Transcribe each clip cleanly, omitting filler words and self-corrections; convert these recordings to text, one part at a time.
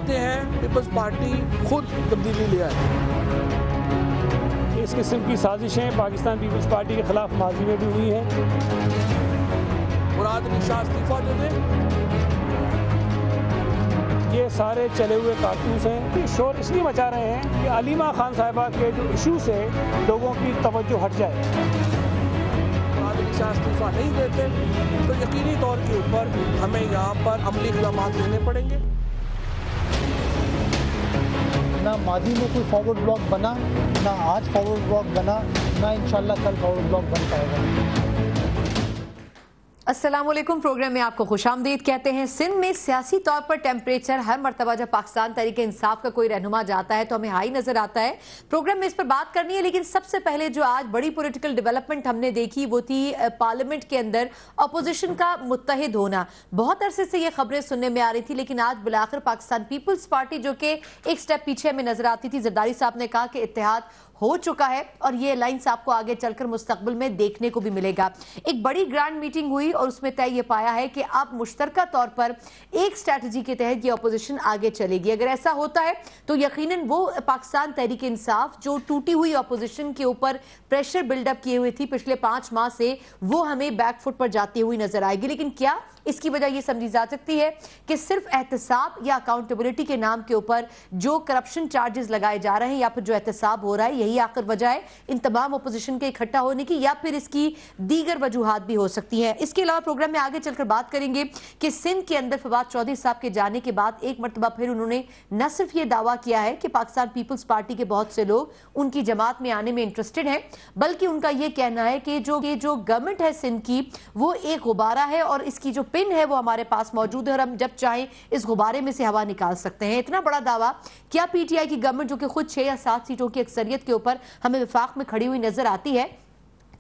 چاہتے ہیں Peoples party خود تبدیلی لے آئے۔ اس قسم کی سازشیں پاکستان پیپلز پارٹی کے خلاف ماضی میں بھی ہوئی ہیں۔ مراد علی شاہ استعفیٰ دے دیں۔ یہ سارے چلے ہوئے کارتوس ہیں۔ یہ شور اس لیے مچا رہے ہیں کہ علیمہ خان صاحبہ کے جو ایشو سے لوگوں کی توجہ ہٹ جائے۔ مراد علی شاہ استعفیٰ نہیں دیتے تو یقینی طور کے اوپر ہمیں یہاں پر عملی اقدامات لینے پڑیں گے۔ نہ ماضی میں کوئی فارورڈ بلاک بنا، نہ آج فارورڈ بلاک بنا، نہ انشاءاللہ کل فارورڈ بلاک بن پائے گا۔ السلام علیکم، پروگرام میں آپ کو خوش آمدید کہتے ہیں۔ سندھ میں سیاسی طور پر ٹیمپریچر ہر مرتبہ جب پاکستان تحریک انصاف کا کوئی رہنما جاتا ہے تو ہمیں ہائی نظر آتا ہے۔ پروگرام میں اس پر بات کرنی ہے، لیکن سب سے پہلے جو آج بڑی پولیٹیکل ڈیولپمنٹ ہم نے دیکھی وہ تھی پارلیمنٹ کے اندر اپوزیشن کا متحد ہونا۔ بہت عرصے سے یہ خبریں سننے میں آ رہی تھی، لیکن آج بالآخر پاکستان پیپلز پارٹی جو کہ ایک سٹیپ پیچھے ہمیں نظر آتی تھی، زرداری صاحب نے کہا کہ اتحاد ہو چکا ہے اور یہ الائنس آپ کو آگے چل کر مستقبل میں دیکھنے کو بھی ملے گا۔ ایک بڑی گرانڈ میٹنگ ہوئی اور اس میں طے یہ پایا ہے کہ اب مشترکہ طور پر ایک اسٹریٹجی کے تحت یہ اپوزیشن آگے چلے گی۔ اگر ایسا ہوتا ہے تو یقیناً وہ پاکستان تحریک انصاف جو ٹوٹی ہوئی اپوزیشن کے اوپر پریشر بلڈ اپ کیے ہوئے تھی پچھلے 5 ماہ سے، وہ ہمیں بیک فٹ پر جاتی ہوئی نظر آئے گی۔ لیکن کیا اس کی وجہ یہ سمجھی جا سکتی ہے کہ صرف احتساب یا اکاؤنٹیبلٹی کے نام کے اوپر جو کرپشن چارجز لگائے جا رہے ہیں یا پھر جو احتساب ہو رہا ہے یہی آخر وجہ ہے ان تمام اپوزیشن کے اکٹھا ہونے کی، یا پھر اس کی دیگر وجوہات بھی ہو سکتی ہیں؟ اس کے علاوہ پروگرام میں آگے چل کر بات کریں گے کہ سندھ کے اندر فواد چودھری صاحب کے جانے کے بعد ایک مرتبہ پھر انہوں نے نہ صرف یہ دعویٰ کیا ہے کہ پاکستان پیپلز پارٹی کے بہت سے لوگ ان کی جماعت میں آنے میں انٹرسٹڈ ہیں، بلکہ ان کا یہ کہنا ہے کہ جو گورنمنٹ ہے سندھ کی وہ ایک غبارہ ہے اور اس کی جو پن ہے وہ ہمارے پاس موجود ہے اور ہم جب چاہیں اس غبارے میں سے ہوا نکال سکتے ہیں۔ اتنا بڑا دعویٰ کیا پی ٹی آئی کی گورنمنٹ جو کہ خود 6 یا 7 سیٹوں کی اکثریت کے اوپر ہمیں وفاق میں کھڑی ہوئی نظر آتی ہے،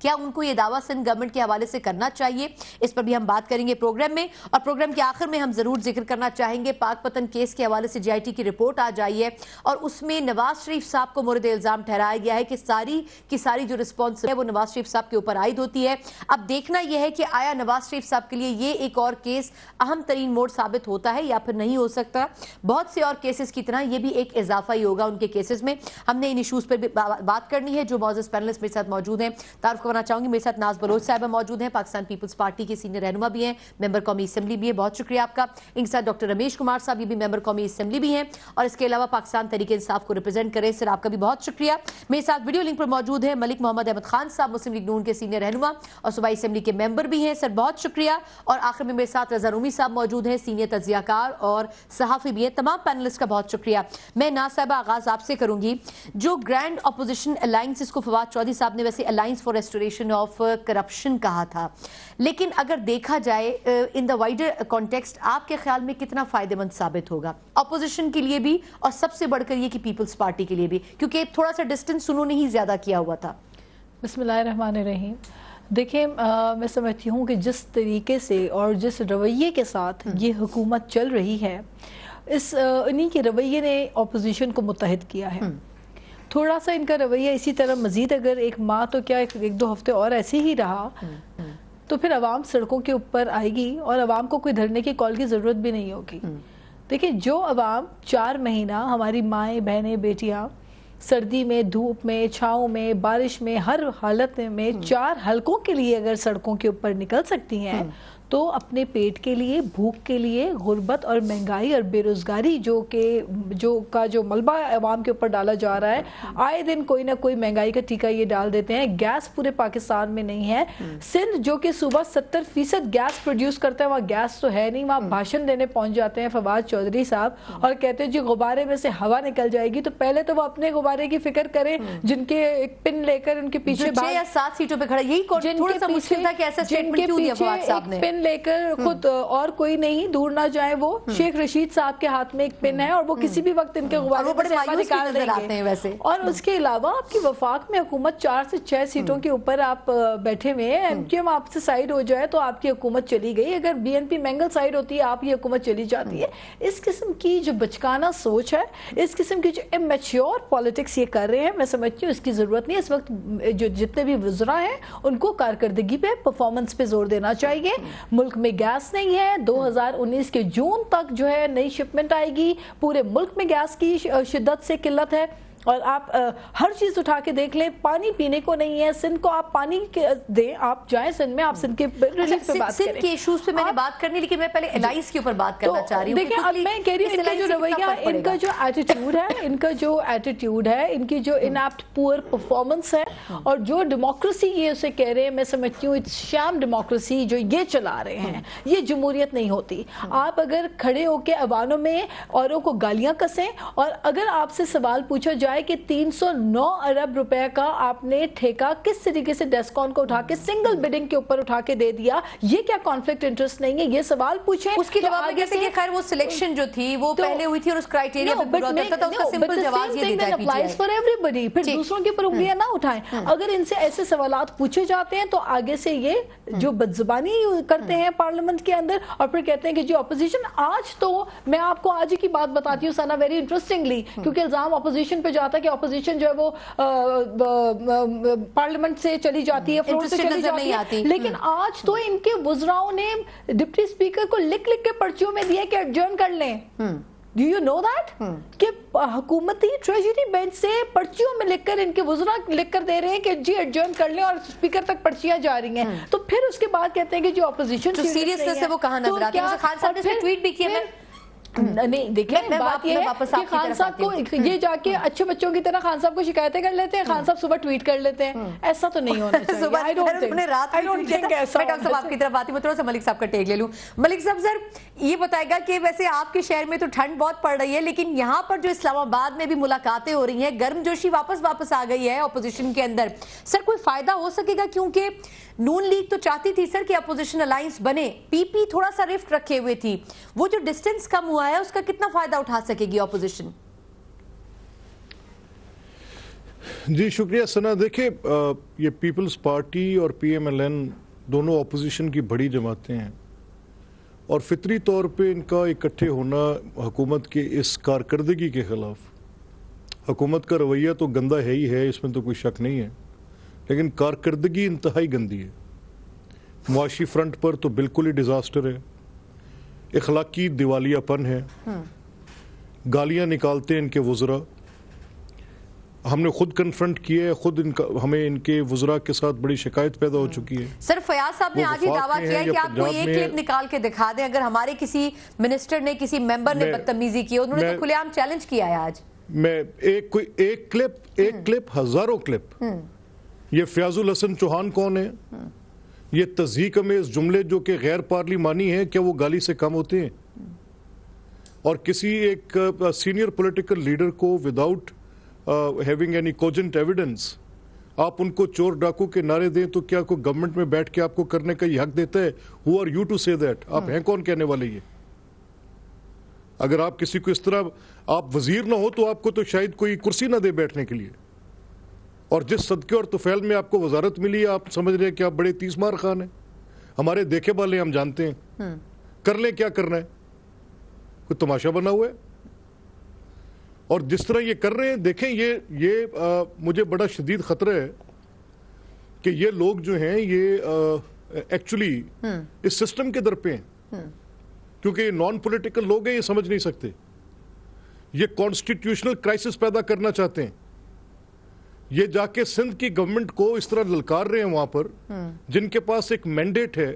کیا ان کو یہ دعویٰ سندھ گورنمنٹ کے حوالے سے کرنا چاہیے؟ اس پر بھی ہم بات کریں گے پروگرام میں، اور پروگرام کے آخر میں ہم ضرور ذکر کرنا چاہیں گے پاک پتن کیس کے حوالے سے جی آئی ٹی کی رپورٹ آ جائی ہے اور اس میں نواز شریف صاحب کو مورد الزام ٹھہرایا گیا ہے کہ ساری کی ساری جو رسپانس ہے وہ نواز شریف صاحب کے اوپر عائد ہوتی ہے۔ اب دیکھنا یہ ہے کہ آیا نواز شریف صاحب کے لیے یہ ایک اور کیس اہم ترین موڑ ثابت ہوتا ہے یا پھر نہیں ہو سکتا۔ بہت سے اور کیسز کی طرح یہ بھی ایک اضافہ ہی ہوگا ان کے کیسز میں۔ ہم نے ان ایشوز پر بھی بات کرنی ہے۔ جو معزز پینلسٹ میرے ساتھ موجود ہیں، تعارف کرنا چاہوں گی، میرے ساتھ بلوچ صاحبہ موجود ہیں، پاکستان پیپلز پارٹی کے سینئر رہنما بھی ہیں، ممبر قومی اسمبلی بھی ہے، بہت شکریہ آپ کا۔ ان کے ساتھ ڈاکٹر رمیش کمار صاحب، یہ بھی ممبر قومی اسمبلی بھی ہیں اور اس کے علاوہ پاکستان تحریک انصاف کو ریپرزینٹ کریں، سر آپ کا بھی بہت شکریہ۔ میرے ساتھ ویڈیو لنک پر موجود ہے ملک محمد احمد خان صاحب، مسلم لیگ نون کے سینئر رہنما اور صوبائی اسمبلی کے ممبر بھی ہیں، سر بہت شکریہ۔ اور آخر میں میرے ساتھ رضا رومی صاحب موجود ہیں، سینئر تجزیہ کار اور صحافی بھی ہیں۔ تمام پینلسٹ کا بہت شکریہ۔ میں ناز صاحبہ آغاز آپ سے کروں گی۔ جو گرینڈ اپوزیشن الائنس، اس کو فواد چودھری صاحب نے ویسے alliance for restoration of corruption کہا تھا، لیکن اگر دیکھا جائے ان دا وائڈر کانٹیکسٹ آپ کے خیال میں کتنا فائدہ مند ثابت ہوگا اپوزیشن کے لیے بھی اور سب سے بڑھ کر یہ کہ پیپلز پارٹی کے لیے بھی، کیونکہ تھوڑا سا ڈسٹنس انہوں نے ہی زیادہ کیا ہوا تھا؟ بسم اللہ الرحمن الرحیم۔ دیکھیں میں سمجھتی ہوں کہ جس طریقے سے اور جس رویے کے ساتھ یہ حکومت چل رہی ہے، انہی کے رویے نے اپوزیشن کو متحد کیا ہے۔ تھوڑا سا ان کا رویہ اسی طرح مزید اگر 1 ماہ تو کیا 1-2 ہفتے اور ایسے ہی رہا تو پھر عوام سڑکوں کے اوپر آئے گی اور عوام کو کوئی دھرنے کی کال کی ضرورت بھی نہیں ہوگی۔ دیکھیں جو عوام 4 مہینہ، ہماری مائیں بہنیں بیٹیاں سردی میں، دھوپ میں، چھاؤں میں، بارش میں، ہر حالت میں 4 حلقوں کے لیے اگر سڑکوں کے اوپر نکل سکتی ہیں تو اپنے پیٹ کے لیے، بھوک کے لیے، غربت اور مہنگائی اور بے روزگاری جو ملبہ عوام کے اوپر ڈالا جا رہا ہے، آئے دن کوئی نہ کوئی مہنگائی کا ٹیکہ یہ ڈال دیتے ہیں۔ گیس پورے پاکستان میں نہیں ہے۔ سندھ جو کہ صوبہ 70% گیس پروڈیوس کرتا ہے، وہاں گیس تو ہے نہیں، وہاں بھاشن دینے پہنچ جاتے ہیں فواد چودھری صاحب اور کہتے ہیں جی غبارے میں سے ہوا نکل جائے گی، تو پہلے تو وہ اپنے غبارے کی فکر کریں جن کے ایک پن لے کر ان کے پیچھے 6 یا 7 سیٹوں پہ کھڑا، یہی تھوڑا سا مشکل تھا کہ ایسا سٹیٹمنٹ کیوں دیا فواد صاحب نے؟ پن لے کر خود اور کوئی نہیں، دور نہ جائیں، وہ شیخ رشید صاحب کے ہاتھ میں ایک پن ہے اور وہ کسی بھی وقت ان کے غبارے میں سے ہوا نکال دیں گے۔ اور اس کے علاوہ آپ کی وفاق میں حکومت 4 سے 6 سیٹوں کے اوپر آپ بیٹھے ہوئے ہیں، ایم کیو ایم آپ سے سائیڈ ہو جائے تو آپ کی حکومت چلی گئی، اگر B N P Mengal side ہوتی ہے آپ کی حکومت چلی جاتی ہے۔ اس قسم کی جو بچکانہ سوچ ہے، اس قسم کی جو امیچیور پالیٹکس یہ کر رہے ہیں، میں سمجھتی ہوں اس کی ضرورت نہیں۔ اس وقت جو جتنے بھی وزراء ہیں ان کو کارکردگی پہ، پرفارمنس پہ زور دینا چاہیے۔ ملک میں گیس نہیں ہے. 2019 کے جون تک جو ہے نئی شپمنٹ آئے گی. پورے ملک میں گیس کی شدت سے قلت ہے, اور آپ ہر چیز اٹھا کے دیکھ لیں, پانی پینے کو نہیں ہے. سندھ کو آپ پانی دیں, آپ جائیں سندھ میں, آپ سندھ کے ریلیف پہ بات کریں. سندھ کے ایشوز پہ میں نے بات کرنی, لیکن میں پہلے الائنس کے اوپر بات کرنا چاہ رہی ہوں. دیکھیں اب میں کہہ رہی ہوں, ان کا جو رویہ, ان کا جو ایٹیٹیوڈ ہے, ان کی جو انیپٹ پور پرفارمنس ہے, اور جو ڈیموکریسی یہ اسے کہہ رہے ہیں, میں سمجھتی ہوں اٹس شام ڈیموکریسی جو یہ چلا رہے ہیں, یہ جمہوریت نہیں ہوتی. آپ اگر کھڑے ہو کے ایوانوں میں اوروں کو گالیاں کسیں, اور اگر آپ سے سوال پوچھا جائے کہ 309 ارب روپے کا آپ نے ٹھیکہ کس طریقے سے ڈیسکون کو اٹھا کے سنگل بیڈنگ کے اوپر اٹھا کے دے دیا, یہ کیا کانفلکٹ انٹرسٹ نہیں ہے؟ یہ سوال پوچھیں. اس کی جواب میں کہتے ہیں کہ خیر وہ سلیکشن جو تھی وہ پہلے ہوئی تھی اور اس کرائیٹیریا پہ پورا کرتا تھا, اس کا سمپل جواب یہ دیتا ہے P T I. For everybody. پھر دوسروں کے اوپر انگلیاں نہ اٹھائیں. اگر ان سے ایسے سوالات پوچھے جاتے ہیں تو آگے سے یہ جو بدزبانی کرتے ہیں پارلیمنٹ کے اندر, اور پھر کہتے ہیں کہ جی اپوزیشن. آج تو میں آپ کو آج کی بات بتاتی ہوں سنا, ویری انٹرسٹنگلی, کیونکہ الزام اپوزیشن پہ جاتا ہے کہ اپوزیشن جو ہے وہ پارلیمنٹ سے چلی جاتی ہے, فلور سے چلی جاتی ہے. لیکن آج تو ان کے وزراؤں نے ڈپٹی اسپیکر کو لکھ لکھ کے پرچیوں میں دیا کہ ایڈجرن کر لیں. Do you know that? کہ حکومتی ٹریجری بینچ سے پرچیوں میں لکھ کر ان کے وزراء لکھ کر دے رہے ہیں کہ جی ایڈجرن کر لیں, اور اسپیکر تک پرچیاں جا رہی ہیں. تو پھر اس کے بعد کہتے ہیں کہ جو اپوزیشن سیریسنس سے وہ کہاں نظر آتی ہے. خان صاحب نے ٹویٹ بھی کیا. نہیں دیکھیں, بات یہ ہے کہ خان صاحب کو یہ جا کے اچھے بچوں کی طرح خان صاحب کو شکایتیں کر لیتے ہیں, خان صاحب صبح ٹویٹ کر لیتے ہیں. ایسا تو نہیں ہونا چاہیے. میں ڈاکٹر صاحب آپ کی طرف آتی ہوں, میں تھوڑا سا ملک صاحب کا ٹیک لے لوں. ملک صاحب سر یہ بتائے گا کہ ویسے آپ کے شہر میں تو ٹھنڈ بہت پڑ رہی ہے, لیکن یہاں پر جو اسلام آباد میں بھی ملاقاتیں ہو رہی ہیں, گرم جوشی واپس آ گئی ہے اپوزیشن کے اندر. سر کوئی فائدہ ہو سکے گا؟ کیونکہ نون لیگ تو چاہتی تھی سر کہ اپوزیشن الائنس بنے, پی پی تھوڑا سا رفٹ رکھے ہوئے تھی, وہ جو ڈسٹنس کم ہوا ہے اس کا کتنا فائدہ اٹھا سکے گی اپوزیشن؟ جی شکریہ سنا. دیکھیں یہ پیپلز پارٹی اور پی ایم ایل این دونوں اپوزیشن کی بڑی جماعتیں ہیں, اور فطری طور پہ ان کا اکٹھے ہونا حکومت کے اس کارکردگی کے خلاف. حکومت کا رویہ تو گندا ہے ہی ہے, اس میں تو کوئی شک نہیں ہے, لیکن کارکردگی انتہائی گندی ہے. معاشی فرنٹ پر تو بالکل ہی ڈیزاسٹر ہے, اخلاقی دیوالیہ پن ہے, گالیاں نکالتے ہیں ان کے وزراء. ہم نے خود کنفرنٹ کیا ہے, خود ہمیں ان کے وزراء کے ساتھ بڑی شکایت پیدا ہو چکی ہے. سر فیاض صاحب نے آج ہی دعویٰ کیا ہے کہ آپ کو ایک کلپ نکال کے دکھا دیں اگر ہمارے کسی منسٹر نے کسی ممبر نے بدتمیزی کی. انہوں نے تو کھلے عام چیلنج کیا ہے آج. میں ایک کلپ ہزاروں کلپ. یہ فیاض الحسن چوہان کون ہے؟ یہ تضحیک امیز جملے جو کہ غیر پارلیمانی ہیں, کیا وہ گالی سے کم ہوتے ہیں؟ اور کسی ایک سینئر پولیٹیکل لیڈر کو without having any cogent evidence آپ ان کو چور ڈاکو کے نعرے دیں, تو کیا کوئی گورنمنٹ میں بیٹھ کے آپ کو کرنے کا یہ حق دیتا ہے؟ Who are you to say that? آپ ہیں کون کہنے والے یہ؟ اگر آپ کسی کو اس طرح آپ وزیر نہ ہو تو آپ کو تو شاید کوئی کرسی نہ دے بیٹھنے کے لیے, اور جس صدقے اور طفیل میں آپ کو وزارت ملی آپ سمجھ رہے ہیں کہ آپ بڑے تیس مار خان ہیں. ہمارے دیکھے والے ہم جانتے ہیں, کر لیں کیا کرنا ہے, کوئی تماشا بنا ہوا ہے. اور جس طرح یہ کر رہے ہیں, دیکھیں یہ مجھے بڑا شدید خطرہ ہے کہ یہ لوگ جو ہیں یہ ایکچولی اس سسٹم کے در پہ ہیں, کیونکہ یہ نان پولیٹیکل لوگ ہیں, یہ سمجھ نہیں سکتے. یہ کانسٹیٹیوشنل کرائسس پیدا کرنا چاہتے ہیں. یہ جا کے سندھ کی گورنمنٹ کو اس طرح للکار رہے ہیں وہاں پر, جن کے پاس ایک مینڈیٹ ہے,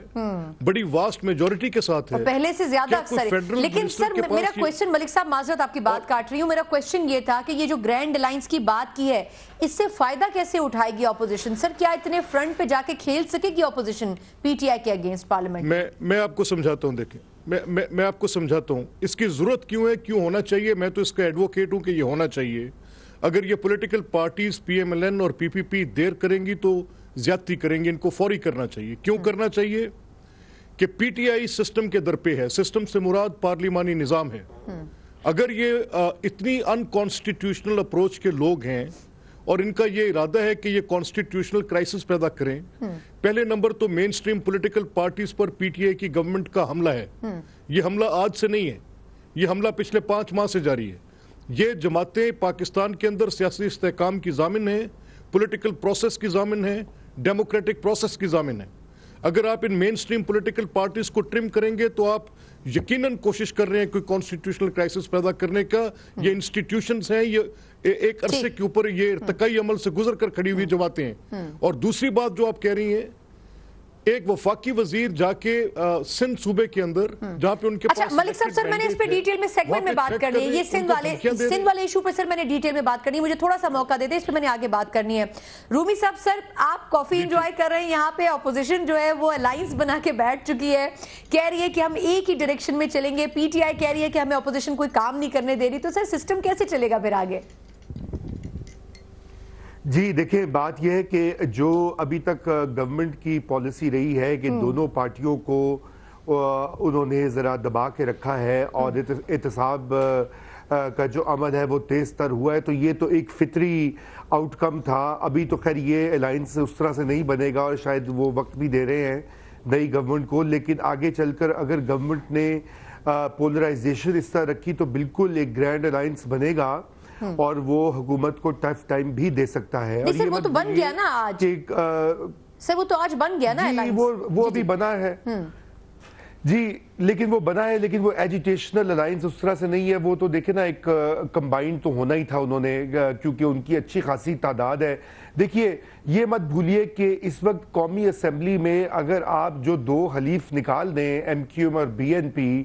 بڑی واسٹ میجورٹی کے ساتھ ہے, پہلے سے زیادہ اکثر ہے. لیکن سر میرا کویسچن, ملک صاحب معذرت آپ کی بات کاٹ رہی ہوں, میرا کویسچن یہ تھا کہ یہ جو گرینڈ الائنس کی بات کی ہے, اس سے فائدہ کیسے اٹھائے گی اپوزیشن؟ سر کیا اتنے فرنٹ پہ جا کے کھیل سکے گی اپوزیشن پی ٹی آئی کے اگینسٹ پارلیمنٹ؟ میں آپ کو سمجھاتا ہوں. دیکھیں میں آپ کو سمجھاتا ہوں اس کی ضرورت کیوں ہے, کیوں ہونا چاہیے. میں تو اس کا ایڈوکیٹ ہوں کہ یہ ہونا چاہیے. اگر یہ political parties P M L N اور پی پی پی دیر کریں گی تو زیادتی کریں گی. ان کو فوری کرنا چاہیے. کیوں کرنا چاہیے؟ کہ پی ٹی آئی سسٹم کے در پہ ہے. سسٹم سے مراد پارلیمانی نظام ہے. اگر یہ اتنی ان کانسٹیٹیوشنل اپروچ کے لوگ ہیں اور ان کا یہ ارادہ ہے کہ یہ کانسٹیٹیوشنل کرائسس پیدا کریں, پہلے نمبر تو مین سٹریم پولیٹیکل پارٹیز پر پی ٹی آئی کی گورنمنٹ کا حملہ ہے. یہ حملہ آج سے نہیں ہے, یہ حملہ پچھلے 5 ماہ سے جاری ہے. یہ جماعتیں پاکستان کے اندر سیاسی استحکام کی ضامن ہیں, پولیٹیکل پروسیس کی ضامن ہیں, ڈیموکریٹک پروسیس کی ضامن ہیں. اگر آپ ان مین سٹریم پولیٹیکل پارٹیز کو ٹرم کریں گے تو آپ یقیناً کوشش کر رہے ہیں کوئی کانسٹیٹیوشنل کرائسس پیدا کرنے کا. یہ انسٹیٹیوشنز ہیں, یہ ایک عرصے کے اوپر یہ ارتقائی عمل سے گزر کر کھڑی ہوئی جماعتیں ہیں. اور دوسری بات جو آپ کہہ رہی ہیں, ایک وفاقی وزیر جا کے سندھ صوبے کے اندر جہاں پہ ان کے پاس... اچھا ملک صاحب سر میں نے اس پہ ڈیٹیل میں سیگمنٹ میں بات کرنی ہے, یہ سندھ والے ایشو پر سر میں نے ڈیٹیل میں بات کرنی ہے, مجھے تھوڑا سا موقع دے دیں, اس پہ میں نے آگے بات کرنی ہے. رومی صاحب سر آپ کافی انجوائے کر رہے ہیں, یہاں پہ اپوزیشن جو ہے وہ الائنس بنا کے بیٹھ چکی ہے, کہہ رہی ہے کہ ہم ایک ہی ڈائریکشن میں چلیں گے, پی ٹی آئی کہہ رہی ہے کہ ہمیں اپوزیشن کوئی کام نہیں کرنے دے رہی, تو سر سسٹم کیسے چلے گا پھر آگے؟ جی دیکھیں بات یہ ہے کہ جو ابھی تک گورنمنٹ کی پالیسی رہی ہے کہ دونوں پارٹیوں کو انہوں نے ذرا دبا کے رکھا ہے اور احتساب کا جو عمل ہے وہ تیز تر ہوا ہے, تو یہ تو ایک فطری آؤٹ کم تھا. ابھی تو خیر یہ الائنس اس طرح سے نہیں بنے گا اور شاید وہ وقت بھی دے رہے ہیں نئی گورنمنٹ کو, لیکن آگے چل کر اگر گورنمنٹ نے پولرائزیشن اس طرح رکھی تو بالکل ایک گرینڈ الائنس بنے گا اور وہ حکومت کو ٹف ٹائم بھی دے سکتا ہے. سر وہ تو بن گیا نا آج, سر وہ تو آج بن گیا نا, وہ ابھی بنا ہے جی, لیکن وہ بنا ہے, لیکن وہ ایجیٹیشنل الائنس اس طرح سے نہیں ہے. وہ تو دیکھیں نا ایک کمبائنڈ تو ہونا ہی تھا انہوں نے, کیونکہ ان کی اچھی خاصی تعداد ہے. دیکھیے یہ مت بھولیے کہ اس وقت قومی اسمبلی میں اگر آپ جو 2 حلیف نکال دیں ایم کیو ایم اور بی این پی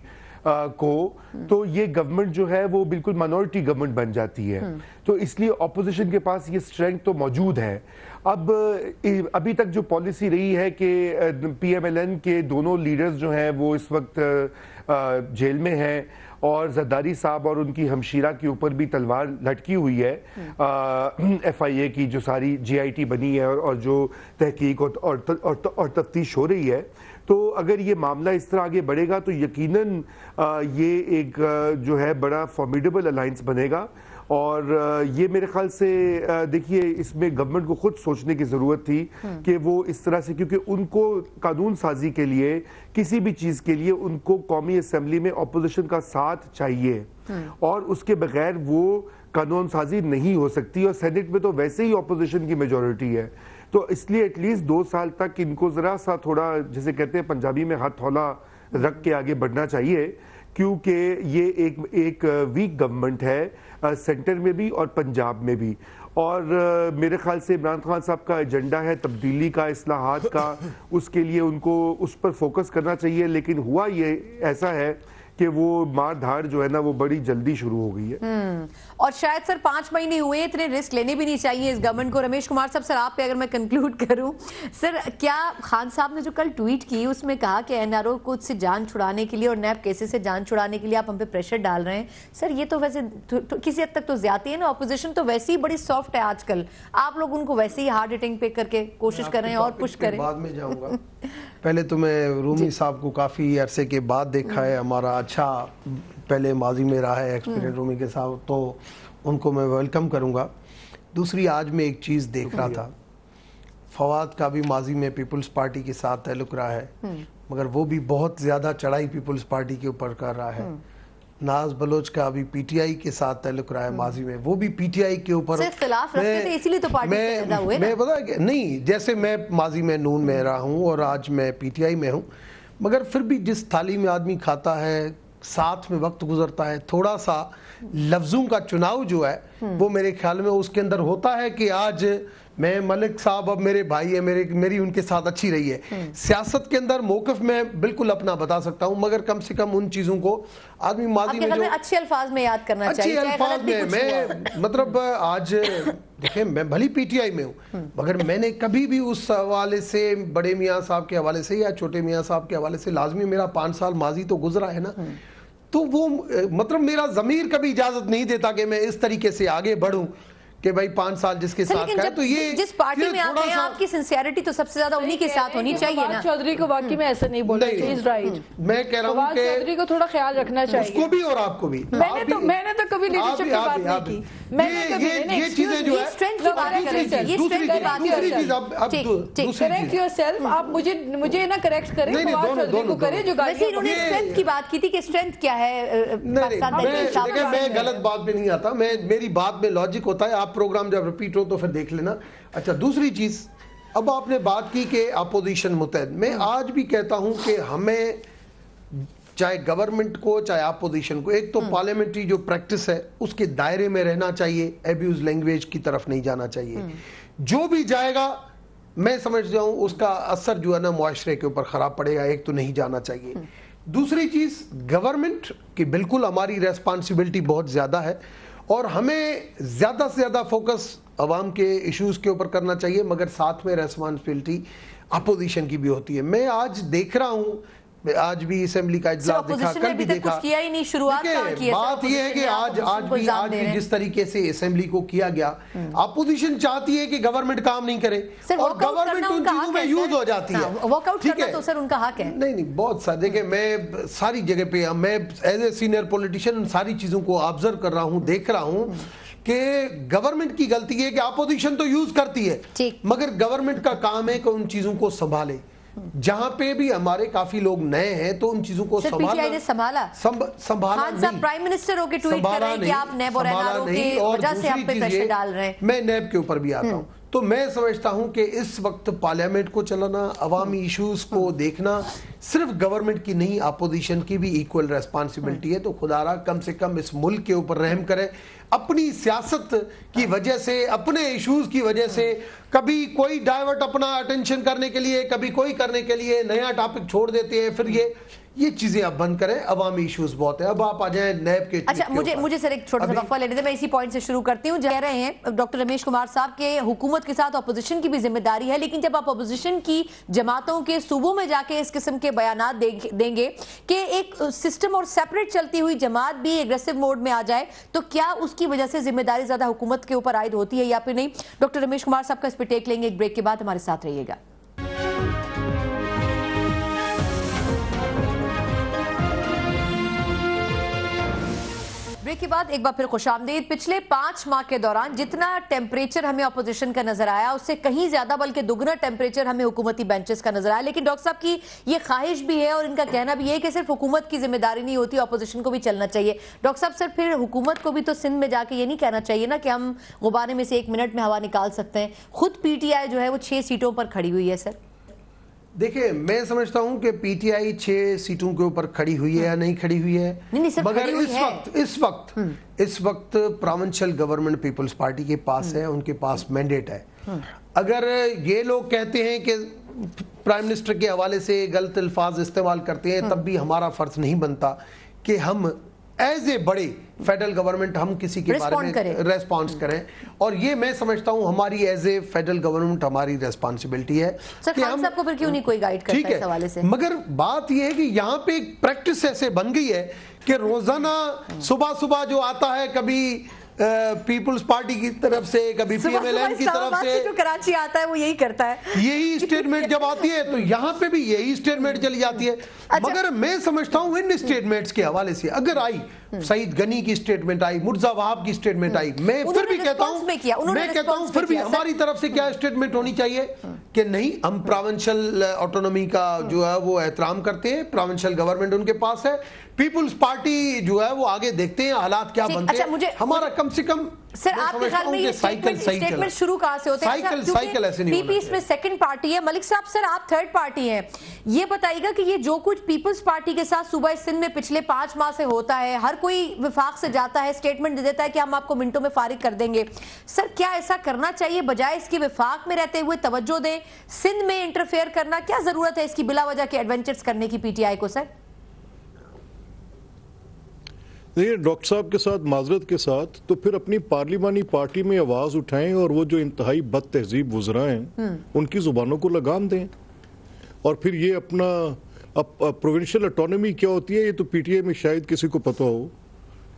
کو, تو یہ گورنمنٹ جو ہے وہ بالکل مائنورٹی گورنمنٹ بن جاتی ہے. تو اس لیے اپوزیشن کے پاس یہ اسٹرینتھ تو موجود ہے. ابھی تک جو پالیسی رہی ہے کہ پی ایم ایل این کے دونوں لیڈرز جو ہیں وہ اس وقت جیل میں ہیں اور زرداری صاحب اور ان کی ہمشیرہ کے اوپر بھی تلوار لٹکی ہوئی ہے ایف آئی اے کی جو ساری جی آئی ٹی بنی ہے اور جو تحقیق اور تفتیش ہو رہی ہے. تو اگر یہ معاملہ اس طرح آگے بڑھے گا تو یقیناً یہ ایک جو ہے بڑا فارمیڈیبل الائنس بنے گا. اور یہ میرے خیال سے دیکھیے اس میں گورنمنٹ کو خود سوچنے کی ضرورت تھی کہ وہ اس طرح سے, کیونکہ ان کو قانون سازی کے لیے کسی بھی چیز کے لیے ان کو قومی اسمبلی میں اپوزیشن کا ساتھ چاہیے اور اس کے بغیر وہ قانون سازی نہیں ہو سکتی. اور سینٹ میں تو ویسے ہی اپوزیشن کی میجورٹی ہے, تو اس لیے ایٹ لیسٹ 2 سال تک ان کو ذرا سا تھوڑا جسے کہتے ہیں پنجابی میں ہاتھ تھولا رکھ کے آگے بڑھنا چاہیے, کیونکہ یہ ایک ویک گورنمنٹ ہے سینٹر میں بھی اور پنجاب میں بھی. اور میرے خیال سے عمران خان صاحب کا ایجنڈا ہے تبدیلی کا, اصلاحات کا, اس کے لیے ان کو اس پر فوکس کرنا چاہیے. لیکن ہوا یہ ایسا ہے کہ وہ مار دھاڑ جو ہے نا وہ بڑی جلدی شروع ہو گئی ہے. اور شاید سر 5 مہینے ہوئے ہیں, اتنے رسک لینے بھی نہیں چاہیے اس گورنمنٹ کو. رمیش کمار صاحب سر آپ پہ اگر میں کنکلوڈ کروں, سر کیا خان صاحب نے جو کل ٹویٹ کی اس میں کہا کہ این آر او کو سے جان چھڑانے کے لیے اور نیب کیسز سے جان چھڑانے کے لیے آپ ہم پہ پریشر ڈال رہے ہیں, سر یہ تو ویسے کسی حد تک تو زیادتی ہے نا. اپوزیشن تو ویسے ہی بڑی سافٹ ہے آج کل, آپ لوگ ان کو ویسے ہی ہارڈ ہٹنگ پہ کر کے کوشش کر رہے ہیں اور پش کریں. بعد میں جاؤں گا, پہلے تو میں رومی صاحب کو کافی عرصے کے بعد دیکھا ہے, ہمارا اچھا پہلے ماضی میں رہا ہے ایکسپیرینس رومی کے ساتھ, تو ان کو میں ویلکم کروں گا. دوسری آج میں ایک چیز دیکھ رہا تھا, فواد کا بھی ماضی میں پیپلز پارٹی کے ساتھ تعلق رہا ہے مگر وہ بھی بہت زیادہ چڑھائی پیپلز پارٹی کے اوپر کر رہا ہے. ناز بلوچ کا ابھی پی ٹی آئی کے ساتھ تعلق رہا ہے ماضی میں, وہ بھی پی ٹی آئی کے اوپر اختلاف رکھتے تھے, اسی لیے تو پارٹی سے پیدا ہوئے نا. میں پتا کہ نہیں, جیسے میں ماضی میں نون میں رہا ہوں اور آج میں پی ٹی آئی میں ہوں, مگر پھر بھی جس تھالی میں آدمی کھاتا ہے, ساتھ میں وقت گزرتا ہے, تھوڑا سا لفظوں کا چناؤ جو ہے وہ میرے خیال میں اس کے اندر ہوتا ہے کہ آج میں ملک صاحب اب میرے بھائی ہیں, میری ان کے ساتھ اچھی رہی ہے. سیاست کے اندر موقف میں بالکل اپنا بتا سکتا ہوں, مگر کم سے کم ان چیزوں کو آدمی ماضی میں جو اچھے الفاظ میں یاد کرنا چاہیے, اچھے الفاظ میں مطلب آج دیکھیں میں بھلی پی ٹی آئی میں ہوں مگر میں نے کبھی بھی اس حوالے سے بڑے میاں صاحب کے حوالے سے یا چھوٹے میاں صاحب کے حوالے سے, لازمی میرا 5 سال ماضی تو گزرا ہے نا, تو وہ مطلب میرا ضمیر کبھی اجازت نہیں دیتا کہ میں اس طریقے سے آگے بڑھوں کہ بھائی 5 سال جس کے ساتھ ہے. تو یہ جس پارٹی میں آتے ہیں آپ کی سنسیئرٹی تو سب سے زیادہ انہی کے ساتھ ہونی چاہیے نا. چودھری کو واقعی میں ایسا نہیں بولنا چاہیے, میں کہہ رہا ہوں کہ چودھری کو تھوڑا خیال رکھنا چاہیے, اس کو بھی اور آپ کو بھی. میں نے تو کبھی لیڈرشپ کی بات نہیں کی, یہ چیزیں جو ہے اسٹرینتھ کی بات کر رہے ہیں, یہ اسٹرینتھ کی بات کر رہے ہیں. کریکٹ یور سیلف, آپ مجھے نہ کریکٹ کریں, فواد چودھری کو کریں جو ویسے انہوں نے اسٹرینتھ کی بات کی تھی کہ اسٹرینتھ کیا ہے پاکستان دیکھیں میں غلط بات پہ نہیں آتا, میری بات میں لاجک ہوتا ہے, آپ پروگرام جب ریپیٹ ہو تو پھر دیکھ لینا. اچھا دوسری چیز اب آپ نے بات کی کہ اپوزیشن متحد، میں آج بھی کہتا ہوں کہ ہمیں چاہے گورنمنٹ کو چاہے اپوزیشن کو ایک تو پارلیمنٹری جو پریکٹس ہے اس کے دائرے میں رہنا چاہیے، ایبیوز لینگویج کی طرف نہیں جانا چاہیے. جو بھی جائے گا میں سمجھتا ہوں اس کا اثر جو ہے نا معاشرے کے اوپر خراب پڑے گا، ایک تو نہیں جانا چاہیے. دوسری چیز گورنمنٹ کی بالکل ہماری ریسپانسبلٹی بہت زیادہ ہے اور ہمیں زیادہ سے زیادہ فوکس عوام کے ایشوز کے اوپر کرنا چاہیے، مگر ساتھ میں ریسپانسبلٹی اپوزیشن کی بھی ہوتی ہے. میں آج دیکھ رہا ہوں، آج بھی اسمبلی کا اجلاس دیکھا، کل بھی دیکھا، بات یہ ہے کہ آج بھی جس طریقے سے اسمبلی کو کیا گیا، اپوزیشن چاہتی ہے کہ گورنمنٹ کام نہیں کرے اور گورنمنٹ ان چیزوں میں یوز ہو جاتی ہے. ٹھیک ہے، تو سر ان کا حق ہے. نہیں بہت سا دیکھیں، میں ساری جگہ پہ میں ایز اے سینئر پولیٹیشین ساری چیزوں کو آبزرو کر رہا ہوں، دیکھ رہا ہوں کہ گورنمنٹ کی غلطی ہے کہ اپوزیشن تو یوز کرتی ہے، مگر گورنمنٹ کا کام ہے کہ ان چیزوں کو سنبھالے. جہاں پہ بھی ہمارے کافی لوگ نئے ہیں تو ان چیزوں کو سنبھالنا نہیں. پرائم منسٹر ہو کے ٹویٹ کر رہے ہیں کہ آپ نیب اور این آر او کی وجہ سے ہم پہ پریشر ڈال رہے ہیں. میں نیب کے اوپر بھی آتا ہوں تو میں سمجھتا ہوں کہ اس وقت پارلیمنٹ کو چلانا، عوامی ایشوز کو دیکھنا صرف گورنمنٹ کی نہیں، اپوزیشن کی بھی ایکول ریسپانسبلٹی ہے. تو خدا را کم سے کم اس ملک کے اوپر رحم کرے. اپنی سیاست کی وجہ سے، اپنے ایشوز کی وجہ سے کبھی کوئی ڈائیورٹ اپنا اٹینشن کرنے کے لیے، کبھی کوئی کرنے کے لیے نیا ٹاپک چھوڑ دیتے ہیں، پھر یہ چیزیں اب بند کریں. عوامی ایشوز بہت ہیں. اب آپ آ جائیں نیب کے. اچھا مجھے سر ایک چھوٹا سا وقفہ لینے دیں، میں اسی پوائنٹ سے شروع کرتی ہوں. کہہ رہے ہیں ڈاکٹر رمیش کمار صاحب کہ حکومت کے ساتھ اپوزیشن کی بھی ذمہ داری ہے، لیکن جب آپ اپوزیشن کی جماعتوں کے صوبوں میں جا کے اس قسم کے بیانات دیں گے کہ ایک سسٹم اور سیپریٹ چلتی ہوئی جماعت بھی ایگریسو موڈ میں آ جائے، تو کیا اس کی وجہ سے ذمہ داری زیادہ حکومت کے اوپر عائد ہوتی ہے یا پھر نہیں؟ ڈاکٹر رمیش کمار صاحب کا اس پہ ٹیک لیں گے ایک بریک کے بعد. ہمارے ساتھ رہیے گا. بریک کے بعد ایک بار پھر خوش آمدید. پچھلے 5 ماہ کے دوران جتنا ٹیمپریچر ہمیں اپوزیشن کا نظر آیا اس سے کہیں زیادہ بلکہ دگنا ٹیمپریچر ہمیں حکومتی بینچز کا نظر آیا. لیکن ڈاکٹر صاحب کی یہ خواہش بھی ہے اور ان کا کہنا بھی ہے کہ صرف حکومت کی ذمہ داری نہیں ہوتی، اپوزیشن کو بھی چلنا چاہیے. ڈاکٹر صاحب سر پھر حکومت کو بھی تو سندھ میں جا کے یہ نہیں کہنا چاہیے نا کہ ہم غبارے میں سے 1 منٹ میں ہوا نکال سکتے ہیں؟ خود پی ٹی آئی جو ہے وہ 6 سیٹوں پر کھڑی ہوئی ہے. سر دیکھیں، میں سمجھتا ہوں کہ پی ٹی آئی 6 سیٹوں کے اوپر کھڑی ہوئی ہے یا نہیں کھڑی ہوئی ہے، مگر اس وقت پروونشل گورنمنٹ پیپلز پارٹی کے پاس ہے، ان کے پاس مینڈیٹ ہے. اگر یہ لوگ کہتے ہیں کہ پرائم منسٹر کے حوالے سے غلط الفاظ استعمال کرتے ہیں، تب بھی ہمارا فرض نہیں بنتا کہ ہم ایز اے بڑے فیڈرل گورنمنٹ ہم کسی کے بارے میں ریسپانس کریں. اور یہ میں سمجھتا ہوں ہماری ایز اے فیڈرل گورنمنٹ ہماری ریسپانسبلٹی ہے کہ ہم سب کو پھر کیوں نہیں کوئی گائیڈ کرتا ہے اس حوالے سے. مگر بات یہ ہے کہ یہاں پہ ایک پریکٹس ایسے بن گئی ہے کہ روزانہ صبح جو آتا ہے، کبھی پیپلز پارٹی کی طرف سے، کبھی پی ایم ایل این کی طرف سے جو کراچی آتا ہے وہ یہی کرتا ہے، یہی اسٹیٹمنٹ جب آتی ہے تو یہاں پہ بھی یہی اسٹیٹمنٹ چلی جاتی ہے. مگر میں سمجھتا ہوں ان اسٹیٹمنٹس کے حوالے سے اگر آئی، سعید غنی کی اسٹیٹمنٹ آئی، مرزا وہاب کی اسٹیٹمنٹ آئی، میں پھر بھی کہتا ہوں پھر بھی ہماری طرف سے کیا اسٹیٹمنٹ ہونی چاہیے کہ نہیں، ہم پروونشل آٹونومی کا جو ہے وہ احترام کرتے ہیں، پروونشل گورنمنٹ ان کے پاس ہے، پیپلز پارٹی جو ہے وہ آگے دیکھتے ہیں حالات کیا بنتے ہیں. ہمارا کم سے کم سر آپ کے خیال میں یہ اسٹیٹمنٹ شروع کہاں سے ہوتے ہیں؟ سائیکل ایسے نہیں ہونا. پی پی اس میں سیکنڈ پارٹی ہے. ملک صاحب سر آپ تھرڈ پارٹی ہیں، یہ بتائیے گا کہ یہ جو کچھ پیپلز پارٹی کے ساتھ صوبہ سندھ میں پچھلے 5 ماہ سے ہوتا ہے، ہر کوئی وفاق سے جاتا ہے، اسٹیٹمنٹ دے دیتا ہے کہ ہم آپ کو منٹوں میں فارغ کر دیں گے. سر کیا ایسا کرنا چاہیے بجائے اس کی وفاق میں رہتے ہوئے توجہ دیں سندھ میں انٹرفیئر کرنا؟ کیا ضرورت ہے اس کی بلا وجہ کے ایڈونچرز کرنے کی پی ٹی آئی کو؟ سر دیکھیے ڈاکٹر صاحب کے ساتھ معذرت کے ساتھ تو پھر اپنی پارلیمانی پارٹی میں آواز اٹھائیں اور وہ جو انتہائی بد تہذیب وزراء ہیں ان کی زبانوں کو لگام دیں. اور پھر یہ اپنا پروونشل اٹانومی کیا ہوتی ہے یہ تو پی ٹی آئی میں شاید کسی کو پتہ ہو،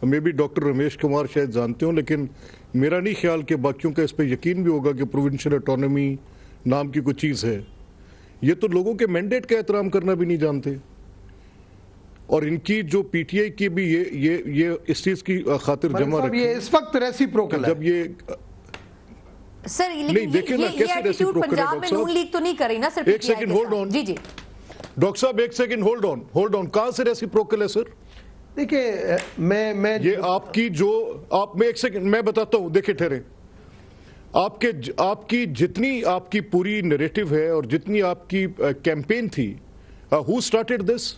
میں بھی ڈاکٹر رمیش کمار شاید جانتے ہوں، لیکن میرا نہیں خیال کہ باقیوں کا اس پہ یقین بھی ہوگا کہ پروونشل اٹانومی نام کی کوئی چیز ہے. یہ تو لوگوں کے مینڈیٹ کا احترام کرنا بھی نہیں جانتے. اور ان کی جو پی ٹی آئی کی بھی یہ اس چیز کی خاطر جمع رکھیں، یہ اس وقت ریسیپروکل ہے. جب یہ سر یہ ایٹیٹیوڈ پنجاب میں نون لیگ تو نہیں کر رہی نا سر؟ ایک سیکنڈ ہولڈ آن. جی ڈاکٹر صاحب ایک سیکنڈ ہولڈ آن. کہاں سے ریسیپروکل ہے سر؟ دیکھیں میں یہ آپ کی جو آپ میں ایک سیکنڈ میں بتاتا ہوں. دیکھیں ٹھہریں، آپ کی جتنی آپ کی پوری نیریٹو ہے اور جتنی آپ کی کیمپین تھی, who started this?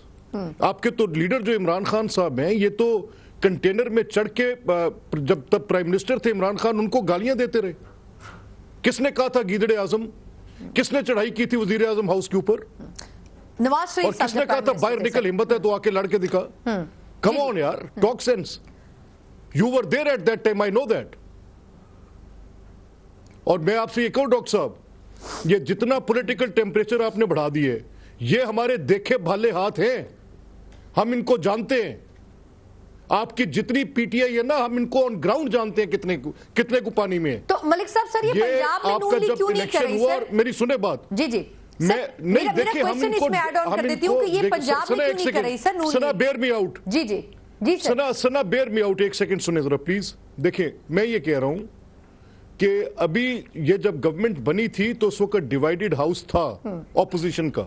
آپ کے تو لیڈر جو عمران خان صاحب ہیں, یہ تو کنٹینر میں چڑھ کے جب تب پرائم منسٹر تھے عمران خان, ان کو گالیاں دیتے رہے. کس نے کہا تھا گیدڑ اعظم؟ کس نے چڑھائی کی تھی وزیر اعظم ہاؤس کے اوپر؟ نواز شریف. اور کس نے کہا تھا باہر نکل, ہمت ہے تو آ کے لڑ کے دکھا. کم آن یار, talk sense. You were there at that time, I know that. اور میں آپ سے یہ کہوں ڈاکٹر صاحب, یہ جتنا پولیٹیکل ٹیمپریچر آپ نے بڑھا دیے, یہ ہمارے دیکھے بھالے ہاتھ ہیں, ہم ان کو جانتے ہیں. آپ کی جتنی پی ٹی آئی ہے نا, ہم ان کو آن گراؤنڈ جانتے ہیں کتنے کو پانی میں ہے. تو ملک صاحب سر, یہ پنجاب میں نون لیگ کیوں نہیں کر رہی سر؟ میری سنیں بات. جی جی میرا کوئسچن اس میں ایڈ آن کر دیتی ہوں کہ یہ پنجاب میں کیوں نہیں کر رہی سر نون لیگ؟ سنا بیئر می آؤٹ. جی جی جی سنا بیئر می آؤٹ, ایک سیکنڈ سنیں ذرا پلیز. دیکھیں میں یہ کہہ رہا ہوں کہ ابھی یہ جب گورنمنٹ بنی تھی تو اس وقت ڈیوائیڈڈ ہاؤس تھا اپوزیشن کا,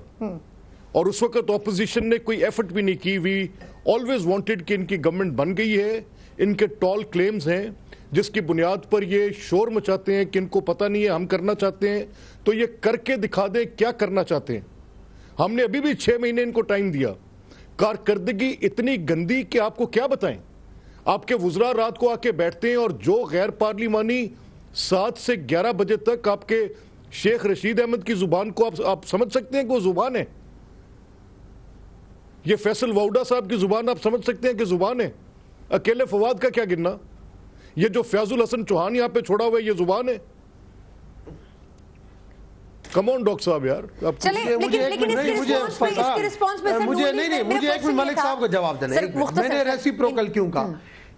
اور اس وقت اپوزیشن نے کوئی ایفرٹ بھی نہیں کی. وی آلویز وانٹڈ کہ ان کی گورنمنٹ بن گئی ہے, ان کے ٹال کلیمز ہیں جس کی بنیاد پر یہ شور مچاتے ہیں کہ ان کو پتہ نہیں ہے ہم کرنا چاہتے ہیں, تو یہ کر کے دکھا دیں کیا کرنا چاہتے ہیں. ہم نے ابھی بھی 6 مہینے ان کو ٹائم دیا. کارکردگی اتنی گندی کہ آپ کو کیا بتائیں. آپ کے وزراء رات کو آ کے بیٹھتے ہیں اور جو غیر پارلیمانی 7 سے 11 بجے تک آپ کے شیخ رشید احمد کی زبان کو آپ سمجھ سکتے ہیں کہ وہ زبان ہے. یہ فیصل واؤڈا صاحب کی زبان آپ سمجھ سکتے ہیں کہ زبان ہے. اکیلے فواد کا کیا گننا, یہ جو فیاض الحسن چوہان یہاں پہ چھوڑا ہوا ہے یہ زبان ہے. کم آن ڈاکٹر صاحب یار. مجھے ایک ملک صاحب کو جواب دینا. میں نے ریسیپروکل کیوں کہا؟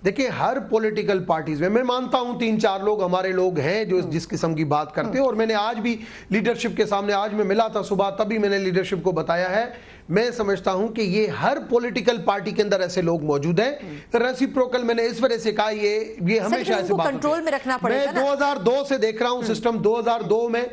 دیکھیں ہر پولیٹیکل پارٹیز میں مانتا ہوں 3-4 لوگ ہمارے لوگ ہیں جو جس قسم کی بات کرتے ہیں, اور میں نے آج بھی لیڈرشپ کے سامنے, آج میں ملا تھا صبح, تبھی میں نے لیڈرشپ کو بتایا ہے. میں سمجھتا ہوں کہ یہ ہر پولیٹیکل پارٹی کے اندر ایسے لوگ موجود ہیں. ریسیپروکل میں نے اس وجہ سے کہا یہ ہمیشہ ایسے بات کنٹرول میں رکھنا پڑے گا. میں 2002 سے دیکھ رہا ہوں سسٹم. 2002 میں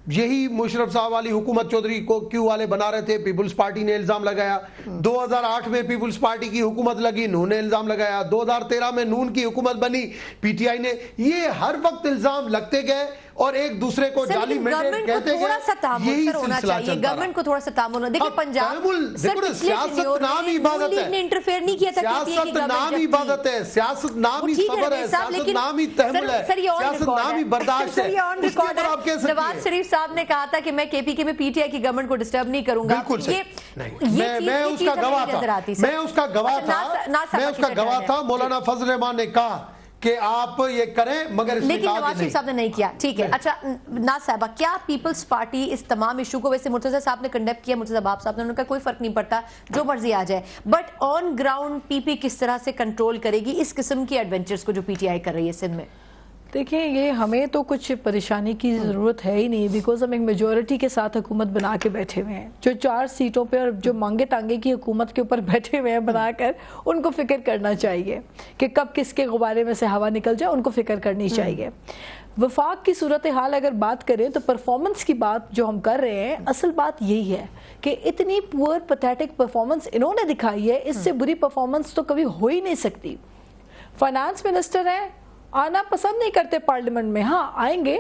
یہی مشرف صاحب والی حکومت چودھری کو کیو والے بنا رہے تھے, پیپلز پارٹی نے الزام لگایا. 2008 میں پیپلز پارٹی کی حکومت لگی, نون نے الزام لگایا. 2013 میں نون کی حکومت بنی, پی ٹی آئی نے. یہ ہر وقت الزام لگتے گئے اور ایک دوسرے کو جعلی مینڈیٹ کہتے گئے. تھوڑا سا تعامل سر ہونا چاہیے, گورنمنٹ کو تھوڑا سا تعامل ہونا. دیکھیں پنجاب سیاست نام عبادت ہے, انٹرفیئر نہیں کیا تھا, سیاست نام عبادت ہے, سیاست نام ہی صبر ہے, سیاست نام ہی تحمل ہے, سیاست نام ہی برداشت ہے. نواز شریف صاحب نے کہا تھا کہ میں کے پی کے میں پی ٹی آئی کی گورنمنٹ کو ڈسٹرب نہیں کروں گا. بالکل میں اس کا گواہ تھا. مولانا فضل الرحمان نے کہا کہ آپ یہ کریں, مگر لیکن نواز شریف صاحب نے نہیں کیا. ٹھیک ہے, اچھا ناز صاحبہ, کیا پیپلز پارٹی اس تمام ایشو کو, ویسے مرتضی صاحب نے کنڈیپ کیا, مرتضی باب صاحب نے, انہوں نے کہا کوئی فرق نہیں پڑتا جو مرضی آ جائے, بٹ آن گراؤنڈ پی پی کس طرح سے کنٹرول کرے گی اس قسم کی ایڈونچرز کو جو پی ٹی آئی کر رہی ہے سندھ میں؟ دیکھیں یہ ہمیں تو کچھ پریشانی کی ضرورت ہے ہی نہیں, بیکاز ہم ایک میجورٹی کے ساتھ حکومت بنا کے بیٹھے ہوئے ہیں. جو 4 سیٹوں پہ اور جو مانگے ٹانگے کی حکومت کے اوپر بیٹھے ہوئے ہیں بنا کر, ان کو فکر کرنا چاہیے کہ کب کس کے غبارے میں سے ہوا نکل جائے, ان کو فکر کرنی چاہیے. وفاق کی صورتحال اگر بات کریں تو پرفارمنس کی بات جو ہم کر رہے ہیں, اصل بات یہی ہے کہ اتنی پور پیتھیٹک پرفارمنس انہوں نے دکھائی ہے, اس سے بری پرفارمنس تو کبھی ہو ہی نہیں سکتی. فائنانس منسٹر ہیں, آنا پسند نہیں کرتے پارلیمنٹ میں, ہاں آئیں گے,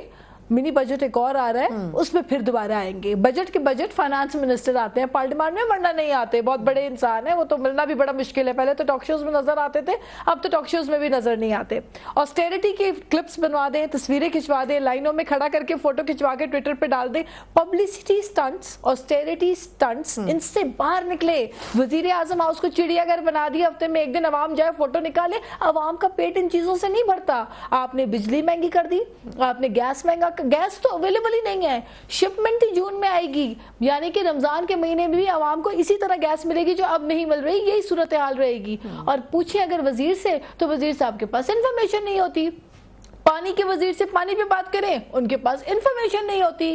منی بجٹ ایک اور آ رہا ہے اس میں پھر دوبارہ آئیں گے. بجٹ کے بجٹ فائنانس منسٹر آتے ہیں پارلیمان میں, ورنہ نہیں آتے. بہت بڑے انسان ہیں, وہ تو ملنا بھی بڑا مشکل ہے. پہلے تو ٹاک شوز میں نظر آتے تھے, اب تو ٹاک شوز میں بھی نظر نہیں آتے. آسٹیریٹی کی کلپس بنوا دیں, تصویریں کھنچوا دیں, لائنوں میں کھڑا کر کے فوٹو کھنچوا کے ٹویٹر پہ ڈال دیں. پبلسٹی سٹنٹس, آسٹیریٹی سٹنٹس, ان سے باہر نکلے. وزیر اعظم ہاؤس کو چڑیا گھر بنا دیا, ہفتے میں ایک دن عوام جائے فوٹو نکالے. عوام کا پیٹ ان چیزوں سے نہیں بھرتا. آپ نے بجلی مہنگی کر دی, آپ نے گیس مہنگا, گیس تو اویلیبل ہی نہیں ہے, شپمنٹ ہی جون میں آئے گی, یعنی کہ رمضان کے مہینے میں بھی عوام کو اسی طرح گیس ملے گی جو اب نہیں مل رہی. یہی صورتحال رہے گی. اور پوچھیں اگر وزیر سے, تو وزیر صاحب کے پاس انفارمیشن نہیں ہوتی. پانی کے وزیر سے پانی پہ بات کریں, ان کے پاس انفارمیشن نہیں ہوتی.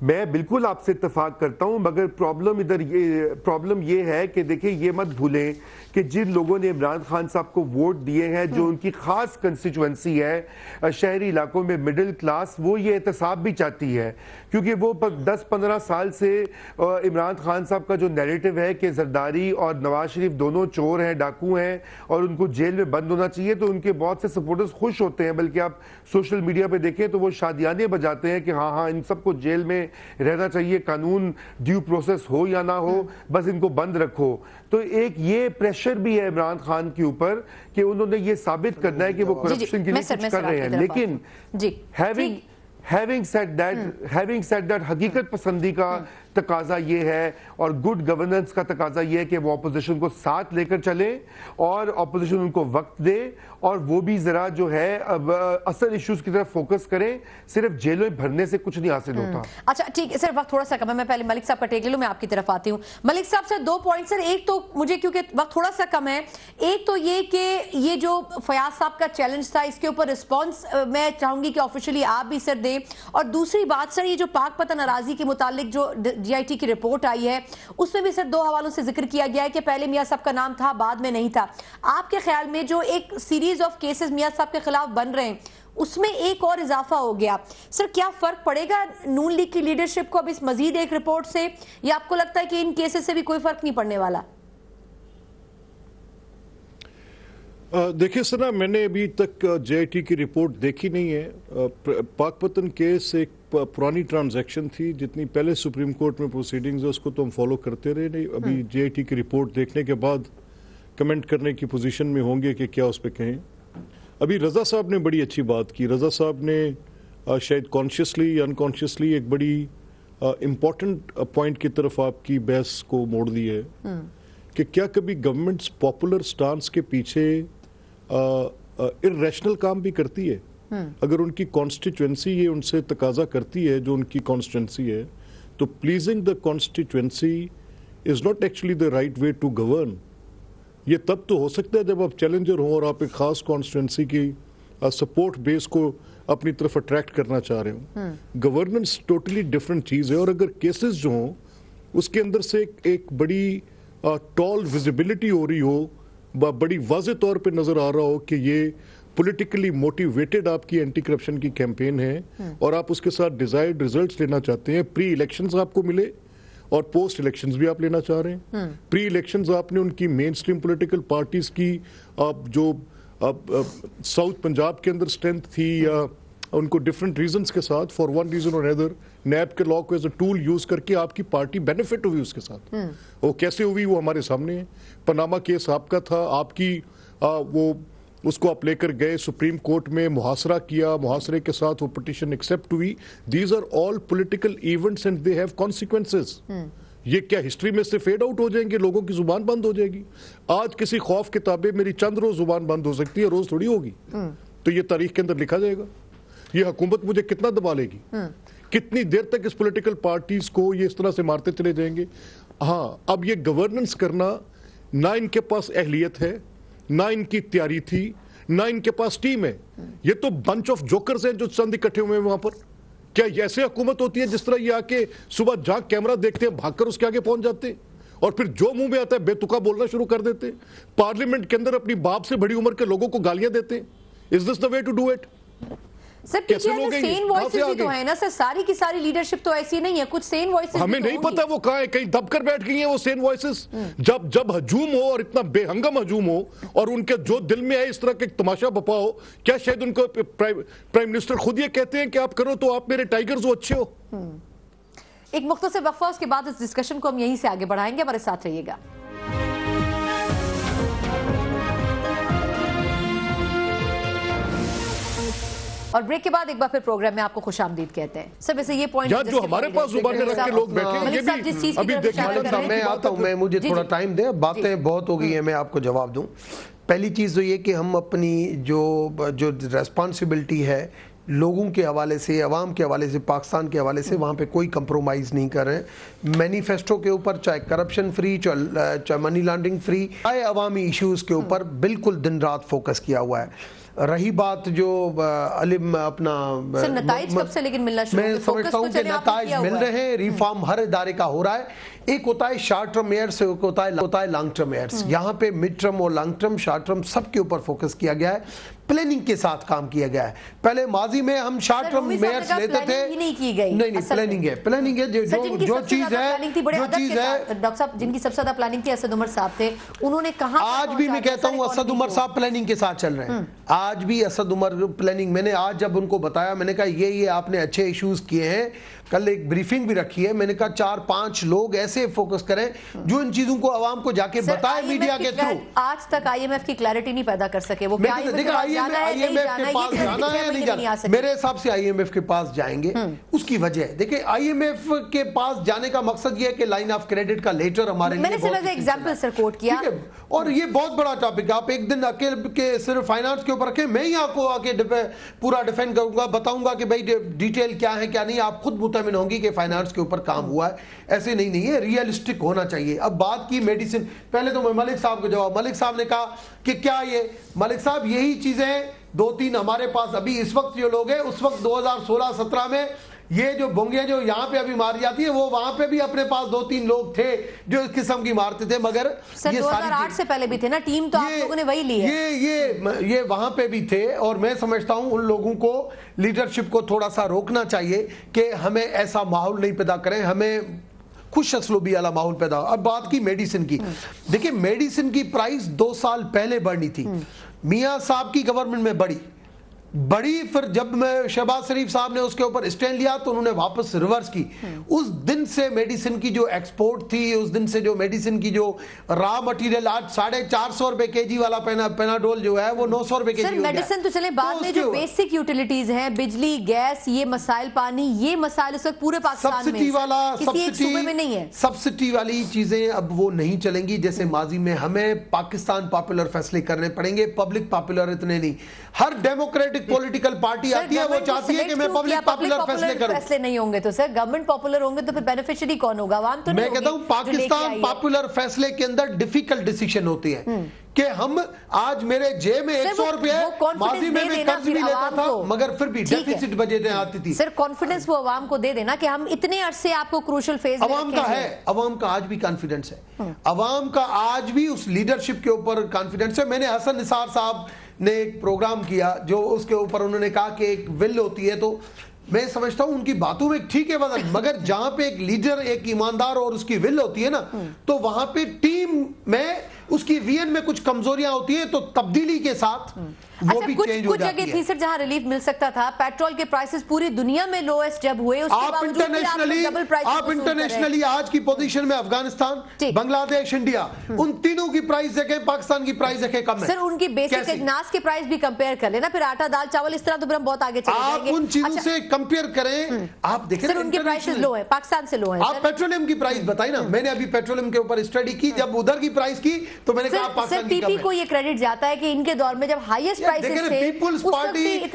میں بالکل آپ سے اتفاق کرتا ہوں، مگر پرابلم یہ ہے کہ دیکھیں یہ مت بھولیں کہ جن لوگوں نے عمران خان صاحب کو ووٹ دیے ہیں، جو ان کی خاص کنسٹیچوئنسی ہے شہری علاقوں میں مڈل کلاس، وہ یہ احتساب بھی چاہتی ہے، کیونکہ وہ 10-15 سال سے عمران خان صاحب کا جو نیریٹو ہے کہ زرداری اور نواز شریف دونوں چور ہیں، ڈاکو ہیں اور ان کو جیل میں بند ہونا چاہیے، تو ان کے بہت سے سپورٹرز خوش ہوتے ہیں، بلکہ آپ سوشل میڈیا پہ دیکھیں تو وہ شادیانے بجاتے ہیں کہ ہاں ان سب کو جیل میں رہنا چاہیے، قانون ڈیو پروسیس ہو یا نہ ہو، بس ان کو بند رکھو۔ تو ایک یہ پریشر بھی ہے عمران خان کے اوپر کہ انہوں نے یہ ثابت کرنا ہے کہ وہ کرپشن کے لیے کچھ کر رہے ہیں، لیکن having said that حقیقت پسندی کا تقاضا یہ ہے اور گڈ گورننس کا تقاضا یہ ہے کہ وہ اپوزیشن کو ساتھ لے کر چلیں اور اپوزیشن ان کو وقت دے اور وہ بھی ذرا جو ہے اصل ایشوز کی طرف فوکس کریں، صرف جیلوں میں بھرنے سے کچھ نہیں حاصل ہوتا۔ اچھا ٹھیک ہے سر، وقت تھوڑا سا کم ہے، میں پہلے ملک صاحب کا ٹیک لے لوں، میں آپ کی طرف آتی ہوں۔ ملک صاحب سے 2 پوائنٹ سر، ایک تو مجھے کیونکہ وقت تھوڑا سا کم ہے، ایک تو یہ کہ یہ جو فیاض صاحب کا چیلنج تھا اس کے اوپر رسپانس میں چاہوں گی کہ آفیشلی آپ بھی سر دیں، اور دوسری بات سر یہ جو پاک پتن اراضی کے متعلق جو جی آئی ٹی کی رپورٹ آئی ہے اس میں بھی سر 2 حوالوں سے ذکر کیا گیا ہے کہ پہلے میاں صاحب کا نام تھا بعد میں نہیں تھا۔ آپ کے خیال میں جو ایک سیریز آف کیسز میاں صاحب کے خلاف بن رہے ہیں اس میں ایک اور اضافہ ہو گیا، سر کیا فرق پڑے گا نون لیگ کی لیڈرشپ کو اب اس مزید ایک رپورٹ سے، یا آپ کو لگتا ہے کہ ان کیسز سے بھی کوئی فرق نہیں پڑنے والا؟ دیکھیں سنا، میں نے ابھی تک جے آئی ٹی کی رپورٹ دیکھی نہیں ہے۔ پاک پتن کیس ایک پرانی ٹرانزیکشن تھی، جتنی پہلے سپریم کورٹ میں پروسیڈنگز ہے اس کو تو ہم فالو کرتے رہے نہیں، ابھی جے آئی ٹی کی رپورٹ دیکھنے کے بعد کمنٹ کرنے کی پوزیشن میں ہوں گے کہ کیا اس پہ کہیں۔ ابھی رضا صاحب نے بڑی اچھی بات کی، رضا صاحب نے شاید کانشیسلی یا انکانشیسلی ایک بڑی امپورٹنٹ پوائنٹ کی طرف آپ کی بحث کو موڑ دی ہے کہ کیا کبھی گورنمنٹس پاپولر سٹانس کے پیچھے ارریشنل کام بھی کرتی ہے؟ اگر ان کی کانسٹیچوئنسی یہ ان سے تقاضا کرتی ہے، جو ان کی کانسٹیچوئنسی ہے، تو pleasing the constituency is not actually the right way to govern. یہ تب تو ہو سکتا ہے جب آپ چیلنجر ہوں اور آپ ایک خاص کانسٹیچوئنسی کی سپورٹ بیس کو اپنی طرف اٹریکٹ کرنا چاہ رہے ہوں۔ گورننس ٹوٹلی ڈفرنٹ چیز ہے، اور اگر کیسز جو ہوں اس کے اندر سے ایک بڑی ٹال ویزیبلٹی ہو رہی ہو، بڑی واضح طور پہ نظر آ رہا ہو کہ یہ پولیٹیکلی موٹیویٹڈ آپ کی اینٹی کرپشن کی کیمپین ہے اور آپ اس کے ساتھ ڈیزائرڈ ریزلٹس لینا چاہتے ہیں، پری الیکشنز آپ کو ملے اور پوسٹ الیکشنز بھی آپ لینا چاہ رہے ہیں۔ پری الیکشنز آپ نے ان کی مین سٹریم پولیٹیکل پارٹیز کی جو ساؤتھ پنجاب کے اندر اسٹرینتھ تھی یا ان کو ڈفرنٹ ریزنز کے ساتھ فار ون ریزن اور ادر نیب کے لاء کو ایز اے ٹول یوز کر کے آپ کی پارٹی بینیفٹ ہوئی اس کے ساتھ۔ وہ کیسے ہوئی وہ ہمارے سامنے ہے۔ پاناما کیس آپ کا تھا، آپ کی وہ اس کو آپ لے کر گئے سپریم کورٹ میں، محاصرہ کیا، محاصرے کے ساتھ وہ پٹیشن ایکسیپٹ ہوئی۔ These are all political events and they have consequences. یہ کیا ہسٹری میں سے فیڈ آؤٹ ہو جائیں گے، لوگوں کی زبان بند ہو جائے گی؟ آج کسی خوف کتابیں میری چند روز زبان بند ہو سکتی ہے، روز تھوڑی ہوگی، تو یہ تاریخ کے اندر لکھا جائے گا۔ یہ حکومت مجھے کتنا دبا لے گی، کتنی دیر تک اس پولیٹیکل پارٹیز کو یہ اس طرح سے مارتے چلے جائیں گے۔ ہاں اب یہ گورننس کرنا نہ ان کے پاس اہلیت ہے، نہ ان کی تیاری تھی، نہ ان کے پاس ٹیم ہے۔ یہ تو بنچ آف جوکرز ہیں جو چند اکٹھے ہوئے ہیں وہاں پر۔ کیا یہ ایسے حکومت ہوتی ہے جس طرح یہ آ کے صبح جہاں کیمرہ دیکھتے ہیں بھاگ کر اس کے آگے پہنچ جاتے ہیں اور پھر جو منہ میں آتا ہے بے تکا بولنا شروع کر دیتے ہیں، پارلیمنٹ کے اندر اپنی باپ سے بڑی عمر کے لوگوں کو گالیاں دیتے ہیں؟ Is this the way to do it? Sir sane voices بھی تو ہیں نا سر، ساری کی ساری لیڈرشپ تو ایسی نہیں ہے، کچھ سین وائسز ہمیں نہیں پتا وہ کہاں ہے، کہیں دب کر بیٹھ گئی ہیں وہ سین وائسز۔ جب ہجوم ہو اور اتنا بے ہنگم ہجوم ہو اور ان کے جو دل میں ہے اس طرح کا ایک تماشا بپا ہو، کیا شاید ان کو پرائم منسٹر خود یہ کہتے ہیں کہ آپ کرو تو آپ میرے ٹائیگرز ہو، اچھے ہو؟ ایک مختصر وقفہ، اس کے بعد اس ڈسکشن کو ہم یہیں سے آگے بڑھائیں گے، ہمارے ساتھ رہیے گا۔ اور بریک کے بعد ایک بار پھر پروگرام میں آپ کو خوش آمدید کہتے ہیں۔ سر ویسے یہ پوائنٹ جو ہمارے پاس زبانیں رکھ کے لوگ بیٹھے ہیں یہ بھی ابھی دیکھیں، میں آتا ہوں، میں مجھے تھوڑا ٹائم دیں، باتیں بہت ہو گئی ہیں، میں آپ کو جواب دوں۔ پہلی چیز تو یہ کہ ہم اپنی جو ریسپانسبلٹی ہے لوگوں کے حوالے سے، عوام کے حوالے سے، پاکستان کے حوالے سے، وہاں پہ کوئی کمپرومائز نہیں کر رہے ہیں۔ مینیفیسٹو کے اوپر چاہے کرپشن فری، چاہے منی لانڈرنگ فری، چاہے عوامی ایشوز کے اوپر بالکل دن رات فوکس کیا ہوا ہے۔ رہی بات جو علم اپنا نتائج کب سے لیکن ملنا شروع میں سمجھتا ہوں کہ نتائج مل رہے ہیں، ریفارم ہر ادارے کا ہو رہا ہے. ایک ہوتا ہے شارٹ ٹرم ایئرس، ایک ہوتا ہے لانگ ٹرم ایئرس. یہاں پہ مڈ ٹرم اور لانگ ٹرم شارٹ ٹرم سب کے اوپر فوکس کیا گیا ہے، پلاننگ کے ساتھ کام کیا گیا ہے. پہلے ماضی میں ہم شارٹ ٹرم ایئرس لیتے تھے، نہیں پلاننگ ہے جو چیز ہے ڈاکٹر صاحب جن کی سب سے زیادہ پلاننگ تھی اسد عمر صاحب تھے، انہوں نے کہا آج بھی میں کہتا ہوں اسد عمر صاحب پلاننگ کے ساتھ چل رہے ہیں. آج بھی اسد عمر پلاننگ، میں نے آج جب ان کو بتایا میں نے کہا یہ آپ نے اچھے ایشوز کیے ہیں، کل ایک بریفنگ بھی رکھی ہے، میں نے کہا 4-5 لوگ ایسے فوکس کریں جو ان چیزوں کو عوام کو جا کے بتائے میڈیا کے تھرو. آج تک آئی ایم ایف کی کلیئرٹی نہیں پیدا کر سکے. وہ آئی ایم ایف کے پاس جانا ہے نہیں جانا، میرے حساب سے آئی ایم ایف کے پاس جائیں گے. اس کی وجہ ہے دیکھیں آئی ایم ایف کے پاس جانے کا مقصد یہ ہے کہ لائن آف کریڈٹ کا لیٹر ہمارے لیے، میں نے صرف ایگزامپل سر کوٹ کیا، اور یہ بہت بڑا ٹاپک. آپ ایک دن اکیلے کے صرف فائنانس کے اوپر رکھیں، میں ہی آپ کو آ کے پورا ڈیفینڈ کروں گا، بتاؤں گا کہ بھائی ڈیٹیل کیا ہے کیا نہیں. آپ خود مطمئن ہوں گی کہ فائنانس کے اوپر کام ہوا ہے. ایسے نہیں ہے، ریئلسٹک ہونا چاہیے. اب بات کی میڈیسن، پہلے تو میں ملک صاحب کو جواب، ملک صاحب نے کہا کہ کیا یہ ملک صاحب یہی چیزیں 2-3 ہمارے پاس ابھی اس وقت جو لوگ ہیں، اس وقت 2016-17 میں یہ جو بونگیاں جو یہاں پہ ابھی ماری جاتی ہیں، وہ وہاں پہ بھی اپنے پاس 2-3 لوگ تھے جو اس قسم کی مارتے تھے. مگر سر 2008 سے پہلے بھی تھے نا، ٹیم تو آپ لوگوں نے وہی لی ہے. یہ وہاں پہ بھی تھے، اور میں سمجھتا ہوں ان لوگوں کو لیڈرشپ کو تھوڑا سا روکنا چاہیے کہ ہمیں ایسا ماحول نہیں پیدا کریں، ہمیں خوش اسلوبی والا ماحول پیدا ہو. اب بات کی میڈیسن کی، دیکھیں میڈیسن کی پرائس 2 سال پہلے بڑھنی تھی، میاں صاحب کی گورنمنٹ میں بڑھی، پھر جب میں شہباز شریف صاحب نے اس کے اوپر اسٹینڈ لیا تو انہوں نے واپس ریورس کی. اس دن سے میڈیسن کی جو ایکسپورٹ تھی، اس دن سے جو میڈیسن کی جو را مٹیریل آج 450 روپے کے جی والا پیناڈول جو ہے وہ 900 روپے کے جی ہو گیا. میڈیسن تو چلیں بعد میں، جو بیسک یوٹیلیٹیز ہیں، بجلی، گیس، یہ مسائل، پانی، یہ مسائل اس وقت پورے پاکستان میں کسی ایک صوبے میں نہیں ہے. سبسڈی والی چیزیں اب وہ نہیں چلیں گی جیسے ماضی میں. ہمیں پاکستان پاپولر فیصلے کرنے پڑیں گے، پبلک پاپولر اتنے نہیں. ہر ڈیموکریٹک پولیٹیکل پارٹی آتی ہے وہ چاہتی ہے کہ میں پبلک پاپولر فیصلے کروں. فیصلے نہیں ہوں گے تو سر گورنمنٹ پاپولر ہوں گے تو پھر بینیفیشری کون ہوگا؟ عوام تو نہیں ہوگی. میں کہتا ہوں پاکستان پاپولر فیصلے کے اندر ڈیفیکلٹ ڈیسیشن ہوتے ہیں کہ ہم آج میرے جیب میں 100 روپے ہے، ماضی میں قرض بھی لیتا تھا مگر پھر بھی ڈیفیسٹ بجٹیں آتی تھی. سر کانفیڈنس وہ عوام کو دے دینا کہ ہم اتنے عرصے آپ کو کروشل فیز میں عوام کا ہے، عوام کا آج بھی کانفیڈنس ہے، عوام کا آج بھی اس لیڈرشپ کے اوپر کانفیڈنس ہے. میں نے حسن نثار صاحب نے ایک پروگرام کیا جو اس کے اوپر انہوں نے کہا کہ ایک ول ہوتی ہے، تو میں سمجھتا ہوں ان کی باتوں میں ٹھیک ہے وزن، مگر جہاں پہ ایک لیڈر، ایک ایماندار اور اس کی ول ہوتی ہے نا، تو وہاں پہ ٹیم میں اس کی وین میں کچھ کمزوریاں ہوتی ہیں تو تبدیلی کے ساتھ وہ بھی چینج ہو جاتی ہے. کچھ جگہ تھی سر جہاں ریلیف مل سکتا تھا. پیٹرول کے پرائسز پوری دنیا میں لویسٹ جب ہوئے، اس کے باوجود آپ انٹرنیشنلی آج کی پوزیشن میں افغانستان، بنگلہ دیش، انڈیا، ان تینوں کی پرائس دیکھیں، پاکستان کی پرائس دیکھیں کم ہے. سر ان کی بیسک اجناس کے پرائس بھی کمپیئر کر لینا، پھر آٹا دال چاول اس طرح تو پھر ہم بہت آگے چلے جائیں گے. آپ ان چیزوں سے کمپیئر کریں، آپ دیکھیں سر ان کی پرائسز لو ہیں، پاکستان سے لو ہیں. آپ پیٹرولیم کی پرائس بتائیں نا، میں نے ابھی پیٹرولیم کے اوپر اسٹڈی کی، جب ادھر کی پرائس کی تو میں نے کہا پاکستان کی کم ہے. کو یہ کریڈٹ جاتا ہے کہ ان کے دور میں جب ہائیسٹ پرائسز تھے،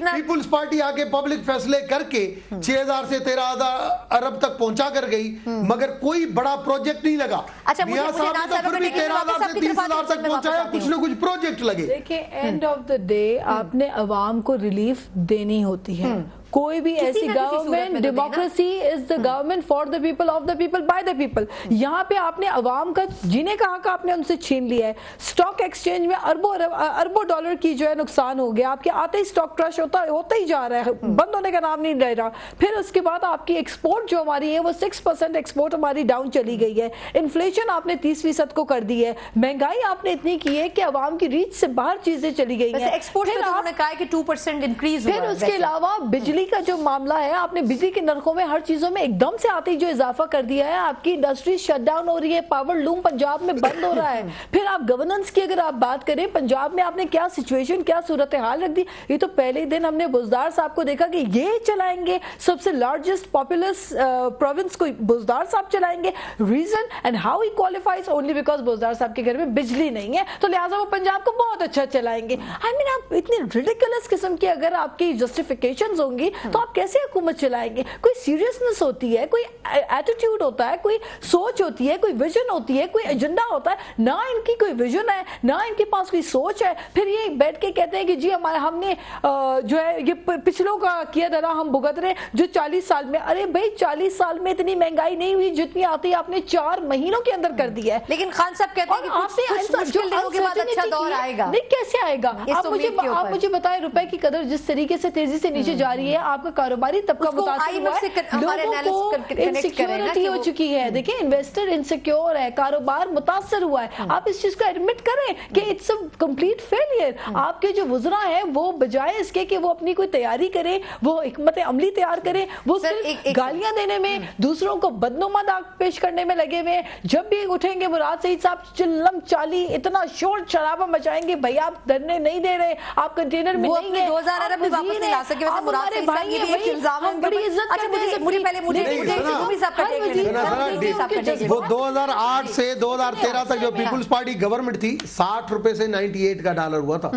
پیپلز پارٹی آگے پبلک فیصلے کر کے 6,000 سے 13,000 ارب تک پہنچا کر گئی، مگر کوئی بڑا پروجیکٹ نہیں لگا. میاں صاحب نے تو پھر بھی 13,000 سے 30,000 تک پہنچایا، کچھ نہ کچھ پروجیکٹ لگے. دیکھیں اینڈ آف دا ڈے آپ نے عوام کو ریلیف دینی ہوتی ہے. کوئی بھی ایسی government, democracy is the government for the people, of the people, by the people. یہاں پہ آپ نے عوام کا جینے کا حق آپ نے ان سے چھین لیا ہے. اسٹاک ایکسچینج میں اربوں ڈالر کی جو ہے نقصان ہو گیا. آپ کے آتے ہی اسٹاک کرش ہوتا ہی جا رہا ہے، بند ہونے کا نام نہیں لے رہا. پھر اس کے بعد آپ کی ایکسپورٹ جو ہماری ہے وہ 6% ایکسپورٹ ہماری ڈاؤن چلی گئی ہے. انفلیشن آپ نے 30% کو کر دی ہے. مہنگائی آپ نے اتنی کی ہے کہ عوام کی ریچ سے باہر چیزیں چلی گئی ہیں. ایکسپورٹ پہ انہوں نے کہا کہ 2% انکریز ہوا. پھر اس کے علاوہ بجلی کا جو معاملہ ہے، آپ نے بجلی کے نرخوں میں ہر چیزوں میں ایک دم سے آتے ہی جو اضافہ کر دیا ہے. آپ کی انڈسٹری شٹ ڈاؤن ہو رہی ہے، پاور لوم پنجاب میں بند ہو رہا ہے. پھر آپ گورننس کی اگر آپ بات کریں، پنجاب میں آپ نے کیا سچویشن، کیا صورتحال رکھ دی. یہ تو پہلے دن ہم نے بزدار صاحب کو دیکھا کہ یہ چلائیں گے، سب سے لارجسٹ پاپولس پروونس کو بزدار صاحب چلائیں گے. Reason and how he qualifies only because Buzdar صاحب کے گھر میں بجلی نہیں ہے، تو لہٰذا وہ پنجاب کو بہت اچھا چلائیں گے. آئی مین آپ اتنی ریڈیکولس قسم کی اگر آپ کی جسٹیفیکیشنز ہوں گی تو آپ کیسے حکومت چلائیں گے؟ کوئی سیریسنس ہوتی ہے, کوئی ایٹیٹیوڈ ہوتا ہے, کوئی سوچ ہوتی ہے, کوئی ویژن ہوتی ہے, کوئی ایجنڈا ہوتا ہے. نہ ان کی کوئی ویژن ہے, نہ ان کے پاس کوئی سوچ ہے. پھر یہ بیٹھ کے کہتے ہیں کہ جی ہم نے جو ہے یہ پچھلوں کا کیا دلا ہم بھگت رہے جو 40 سال میں. ارے بھائی 40 سال میں اتنی مہنگائی نہیں ہوئی جتنی آتی آپ نے 4 مہینوں کے اندر کر دی ہے. لیکن خان صاحب کہتے ہیں کہ کچھ مشکل دنوں کے بعد اچھا دور آئے گا. نہیں کیسے آئے گا؟ آپ مجھے بتائیں روپے کی قدر جس طریقے سے تیزی سے نیچے جا رہی ہے, آپ کا کاروباری طبقہ متاثر ہوا ہے, لوگوں کو انسیکیورٹی ہو چکی ہے. دیکھیں انویسٹر انسیکیور ہے, کاروبار متاثر ہوا ہے. آپ اس چیز کو ایڈمٹ کریں کہ اٹس اے کمپلیٹ فیلئر. آپ کے جو وزراء ہیں وہ بجائے اس کے کہ وہ اپنی کوئی تیاری کریں, وہ حکمت عملی تیار کریں, وہ صرف گالیاں دینے میں, دوسروں کو بدنما داغ پیش کرنے میں لگے ہوئے ہیں. جب بھی اٹھیں گے مراد سعید صاحب چلم چالی اتنا شور شرابہ مچائیں گے, بھائی آپ دھرنے نہیں دے رہے, آپ کنٹینر میں نہیں گئے, 2000 ارب بھی واپس نہیں لا سکے. ویسے مراد سعید صاحب یہ بھی ایک الزام ہے. بڑی عزت اچھا مجھے پہلے رومی صاحب کا وہ 2008 سے 2013 تک جو پیپلز پارٹی گورنمنٹ تھی 60 روپے سے 98 کا ڈالر ہوا تھا.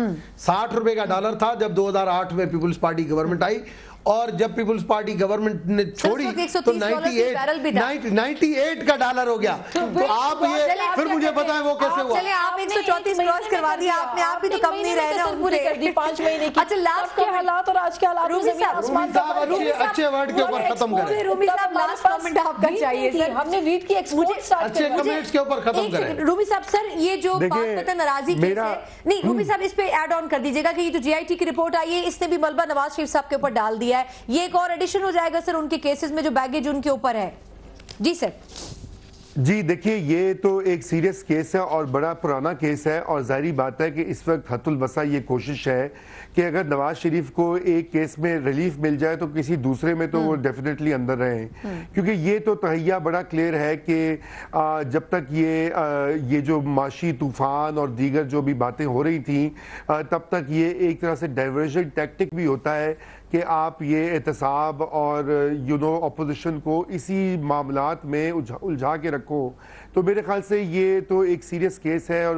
60 روپے کا ڈالر تھا جب 2008 میں پیپلز پارٹی گورنمنٹ آئی, اور جب پیپلز پارٹی گورنمنٹ نے چھوڑی تو 98 کا ڈالر ہو گیا. تو آپ یہ پھر مجھے بتائیں وہ کیسے ہوا؟ چلے آپ 134 کراس کروا دیا آپ نے, آپ بھی تو کم نہیں رہے نا ان سے 5 مہینے کی. اچھا لاسٹ کے حالات اور آج کے حالات رومی صاحب اچھے ورڈ کے اوپر ختم کریں. رومی صاحب لاسٹ کمنٹ آپ کا چاہیے سر. ہم نے ویٹ کی ایکسپورٹ سٹارٹ اچھے کمنٹس کے اوپر ختم کریں. رومی صاحب سر یہ جو بات ناراضی کیس ہے, نہیں رومی صاحب اس پہ ایڈ آن کر دیجیے گا کہ یہ جو جی آئی ٹی کی رپورٹ آئی ہے اس نے بھی ملبہ نواز شریف صاحب کے اوپر ڈال دیا ہے, یہ ایک اور ایڈیشن ہو جائے گا سر ان کے کیسز میں جو بیگیج ان کے اوپر ہے. جی سر. جی دیکھیے یہ تو ایک سیریس کیس ہے اور بڑا پرانا کیس ہے, اور ظاہری بات ہے کہ اس وقت حت الوسع یہ کوشش ہے کہ اگر نواز شریف کو ایک کیس میں ریلیف مل جائے تو کسی دوسرے میں تو وہ ڈیفینیٹلی اندر رہیں, کیونکہ یہ تو تہیہ بڑا کلیئر ہے کہ جب تک یہ جو معاشی طوفان اور دیگر جو بھی باتیں ہو رہی تھیں تب تک یہ ایک طرح سے ڈائیورژن ٹیکٹک بھی ہوتا ہے کہ آپ یہ احتساب اور اپوزیشن کو اسی معاملات میں الجھا کے رکھو. تو میرے خیال سے یہ تو ایک سیریس کیس ہے, اور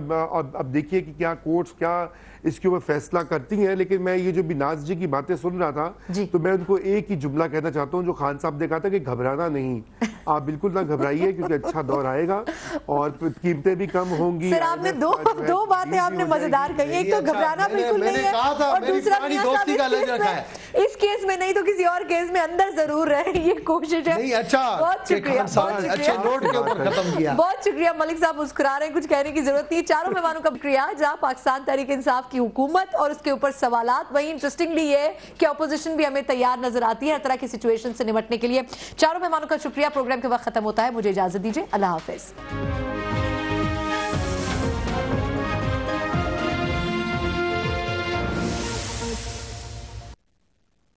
اب دیکھیے کہ کیا کورٹس کیا اس کے اوپر فیصلہ کرتی ہیں. لیکن میں یہ جو بناز جی کی باتیں سن رہا تھا تو میں ان کو ایک ہی جملہ کہنا چاہتا ہوں جو خان صاحب نے کہا تھا کہ گھبرانا نہیں, آپ بالکل نہ گھبرائیے کیونکہ اچھا دور آئے گا اور قیمتیں بھی کم ہوں گی. سر آپ نے دو باتیں آپ نے مزیدار کہی, ایک تو گھبرانا بالکل نہیں ہے اور دوسرا اس کیس میں نہیں تو کسی اور کیس میں اندر ضرور رہے, یہ کوشش ہے. بہت شکریہ, بہت شکریہ. ملک صاحب مسکرا رہے ہیں, کچھ کہنے کی ضرورت نہیں. چاروں مہمانوں کا شکریہ. جہاں پاکستان تحریک انصاف کی حکومت اور اس کے اوپر سوالات, وہیں انٹرسٹنگلی یہ کہ اپوزیشن بھی ہمیں تیار نظر آتی ہے ہر طرح کی سچویشن سے نمٹنے کے لیے. چاروں مہمانوں کا شکریہ. پروگرام کے وقت ختم ہوتا ہے, مجھے اجازت دیجیے. اللہ حافظ.